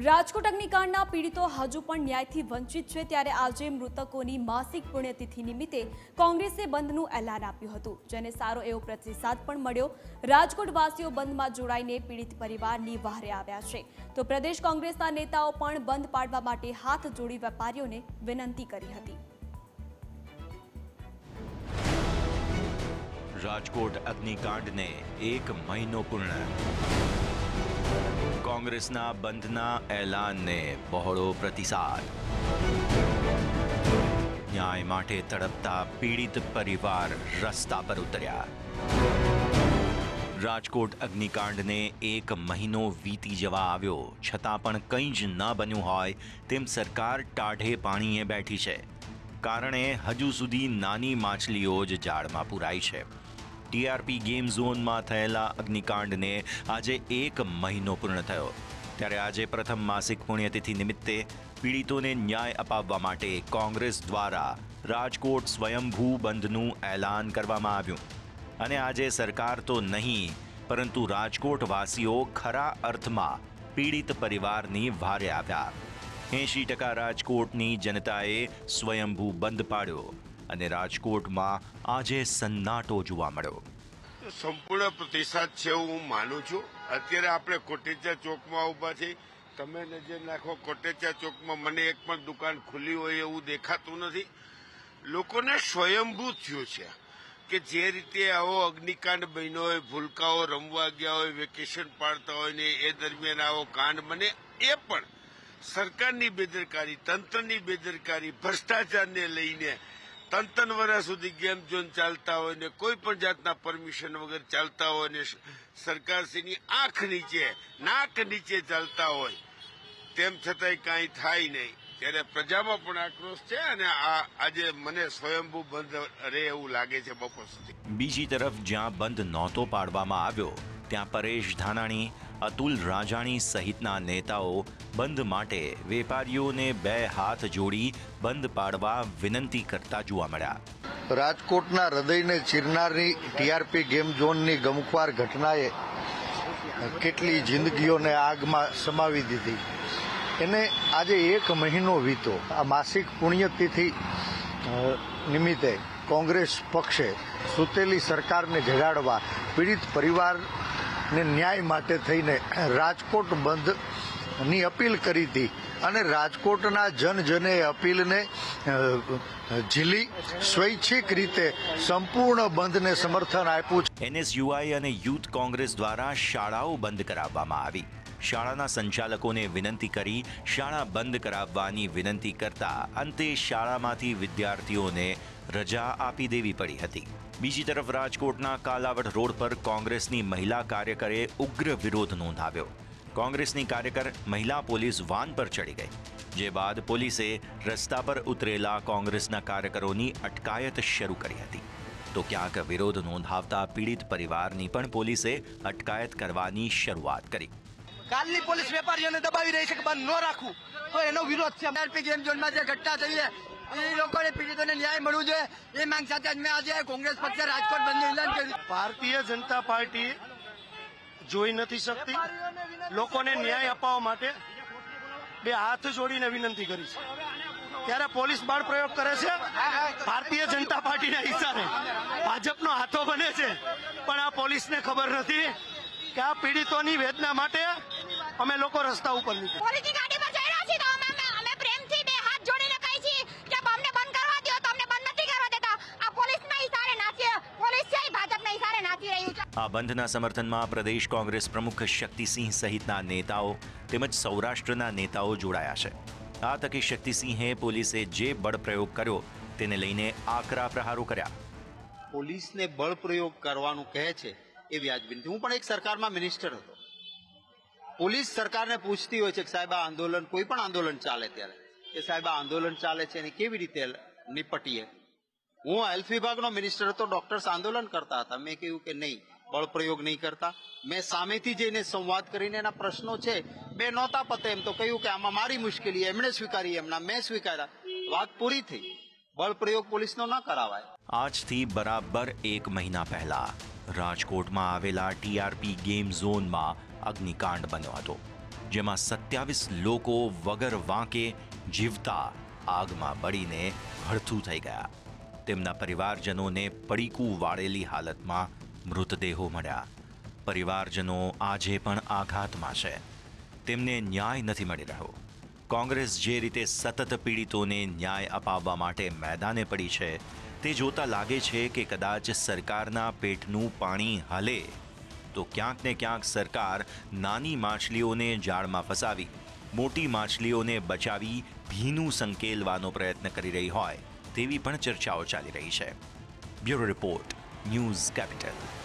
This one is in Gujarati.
રાજકોટ અગ્નિકાંડના પીડિતો હજુ પણ ન્યાયથી વંચિત છે, ત્યારે આજે મૃતકોની માસિક પુણ્યતિથિ નિમિત્તે કોંગ્રેસે બંધનું એલાન આપ્યું હતું, જેને સારો એવો પ્રતિસાદ પણ મળ્યો। રાજકોટવાસીઓ બંધમાં જોડાઈને પીડિત પરિવારની વહારે આવ્યા છે, તો પ્રદેશ કોંગ્રેસના નેતાઓ પણ બંધ પાડવા માટે હાથ જોડી વેપારીઓને વિનંતી કરી હતી। રાજકોટ અગ્નિકાંડને 1 મહિનો પૂર્ણ। કોંગ્રેસના બંધના એલાનને બહોળો પ્રતિસાદ। ન્યાય માટે તડપતા પીડિત પરિવાર રસ્તા પર ઉતર્યા। રાજકોટ અગ્નિકાંડને 1 મહિનો વીતી જવા આવ્યો, છતાં પણ કંઈ જ ન બન્યું હોય તેમ સરકાર ટાઢે પાણીએ બેઠી છે। કારણે હજુ સુધી નાની માછલીઓ જ જાળમાં પુરાઈ છે। ટીઆરપી ગેમ ઝોનમાં થયેલા અગ્નિકાંડને આજે 1 મહિનો પૂર્ણ થયો, ત્યારે આજે પ્રથમ માસિક પુણ્યતિથિ નિમિત્તે પીડિતોને ન્યાય અપાવવા માટે કોંગ્રેસ દ્વારા રાજકોટ સ્વયંભૂ બંધનું એલાન કરવામાં આવ્યું। અને આજે સરકાર તો નહીં, પરંતુ રાજકોટવાસીઓ ખરા અર્થમાં પીડિત પરિવારની વહારે આવ્યા। 80% રાજકોટની જનતાએ સ્વયંભૂ બંધ પાડ્યો અને રાજકોટમાં આજે સન્નાટો જોવા મળ્યો। સંપૂર્ણ પ્રતિસાદ છે હું માનું છું। અત્યારે આપણે કોટેચા ચોકમાં ઉભા છીએ, તમે નજર નાખો કોટેચા ચોકમાં મને એક પણ દુકાન ખુલ્લી હોય એવું દેખાતું નથી। લોકોને સ્વયંભૂ થયું છે કે જે રીતે આવો અગ્નિકાંડ બન્યો હોય, ભૂલકાઓ રમવા ગયા હોય, વેકેશન પાડતા હોય ને એ દરમિયાન આવો કાંડ બને, એ પણ સરકારની બેદરકારી, તંત્રની બેદરકારી, ભ્રષ્ટાચારને લઈને 3 વર્ષ સુધી ગેમ ઝોન ચાલતા હોય ને કોઈ પણ જાતના પરમિશન વગર ચાલતા હોય ને સરકારશ્રીની આંખ નીચે, નાક નીચે ચાલતા હોય, તેમ છતાંય કાંઈ થાય નહીં, ત્યારે પ્રજામાં પણ આક્રોશ છે અને આજે મને સ્વયંભૂ બંધ રહે એવું લાગે છે બપોર સુધી। બીજી તરફ જ્યાં બંધ નહોતો પાડવામાં આવ્યો, ત્યાં પરેશ ધાનાણી, અતુલ રાજાણી સહિતના નેતાઓ બંધ માટે વેપારીઓને 2 હાથ જોડી બંધ પાડવા વિનંતી કરતા જોવા મળ્યા। રાજકોટના હૃદયને ચીરનારી ટીઆરપી ગેમ ઝોનની ગમખ્વાર ઘટનાએ કેટલી જિંદગીઓને આગમાં સમાવી દીધી, એને આજે 1 મહિનો વીતો। આ માસિક પુણ્યતિથિ નિમિત્તે કોંગ્રેસ પક્ષે સૂતેલી સરકારને જગાડવા, પીડિત પરિવારને ન્યાય માટે થઈને રાજકોટ બંધની અપીલ કરી હતી અને રાજકોટના જનજને અપીલને ઝીલી સ્વૈચ્છિક રીતે સંપૂર્ણ બંધને સમર્થન આપ્યું છે। એનએસયુઆઈ અને યુથ કોંગ્રેસ દ્વારા શાળાઓ બંધ કરાવવામાં આવી। શાળાના સંચાલકોને વિનંતી કરી શાળા બંધ કરાવવાની વિનંતી કરતા અંતે શાળામાંથી વિદ્યાર્થીઓને રજા આપી દેવી પડી હતી। બીજી તરફ રાજકોટના કાલાવડ રોડ પર કોંગ્રેસની મહિલા કાર્યકરે ઉગ્ર વિરોધ નોંધાવ્યો। કોંગ્રેસની કાર્યકર મહિલા પોલીસ વાન પર ચડી ગઈ, જે બાદ પોલીસે રસ્તા પર ઉતરેલા કોંગ્રેસના કાર્યકરોની અટકાયત શરૂ કરી હતી। તો ક્યાંક વિરોધ નોંધાવતા પીડિત પરિવારની પણ પોલીસે અટકાયત કરવાની શરૂઆત કરી। કાલની પોલીસ વેપારીઓને દબાવી રહી છે કે બંધ ન રાખવું, તો એનો વિરોધ છે। ટીઆરપી ગેમ ઝોનમાં જે ઘટના થઈ છે એ લોકોને પીડિતોને ન્યાય મળવું જોઈએ, એ માંગ સાથે મેં આજે કોંગ્રેસ પક્ષે રાજકોટ બંધનું એલાન કર્યું। ભારતીય જનતા પાર્ટી જોઈ નથી શકતી, લોકોને ન્યાય અપાવવા માટે 2 હાથ જોડીને વિનંતી કરી છે, ત્યારે પોલીસ બાળ પ્રયોગ કરે છે ભારતીય જનતા પાર્ટીના ઈશારે। ભાજપનો હાથો બને છે, પણ આ પોલીસને ખબર નથી કે આ પીડિતોની વેદના માટે અમે લોકો રસ્તા ઉપર નીકળ્યા। આ બંધના સમર્થનમાં પ્રદેશ કોંગ્રેસ પ્રમુખ શક્તિસિંહ સહિતના નેતાઓ તેમજ સૌરાષ્ટ્રના નેતાઓ જોડાયા છે। આ તકે શક્તિસિંહે પોલીસે જે બળ પ્રયોગ કર્યો તેને લઈને આકરા પ્રહારો કર્યા। પોલીસને બળ પ્રયોગ કરવાનું કહે છે એ વ્યાજબી નથી। હું પણ એક સરકારમાં મિનિસ્ટર હતો। પોલીસ સરકારને પૂછતી હોય છે કે સાહેબ આ આંદોલન, કોઈ પણ આંદોલન ચાલે ત્યારે કે સાહેબ આ આંદોલન ચાલે છે એને કેવી રીતે નિપટીએ। હું હેલ્થ વિભાગનો મિનિસ્ટર હતો, ડોક્ટર્સ આંદોલન કરતા હતા, મેં કહ્યું કે નહીં, બળ પ્રયોગ નહીં કરતા। મેં સામેથી જઈને સંવાદ કરીને એના પ્રશ્નો છે 2 નહોતા પતે એમ તો કહ્યું કે આમાં મારી મુશ્કેલી, એમણે સ્વીકારી, એમના મેં સ્વીકાર્યા, વાત પૂરી થઈ। બળ પ્રયોગ પોલીસનો ન કરાવાય। આજથી બરાબર 1 મહિના પહેલા રાજકોટમાં આવેલા ટીઆરપી ગેમ ઝોનમાં અગ્નિકાંડ બન્યો હતો। જેમાં 27 લોકો વગર વાંકે જીવતા આગમાં બળીને ભડથું થઈ ગયા. તેમના પરિવારજનોને પડીકું વાળેલી હાલતમાં મૃતદેહો મળ્યા. પરિવારજનો આજે પણ આઘાતમાં છે. તેમને ન્યાય નથી મળી રહ્યો. કોંગ્રેસ જે રીતે સતત પીડિતોને ન્યાય અપાવવા માટે મેદાને પડી છે, તે જોતા લાગે છે કે કદાચ સરકારના પેટનું પાણી હલે તો ક્યાંક ને ક્યાંક સરકાર નાની માછલીઓને જાળમાં ફસાવી મોટી માછલીઓને બચાવી ભીનું સંકેલવાનો પ્રયત્ન કરી રહી હોય તેવી પણ ચર્ચાઓ ચાલી રહી છે. Bureau report, news capital.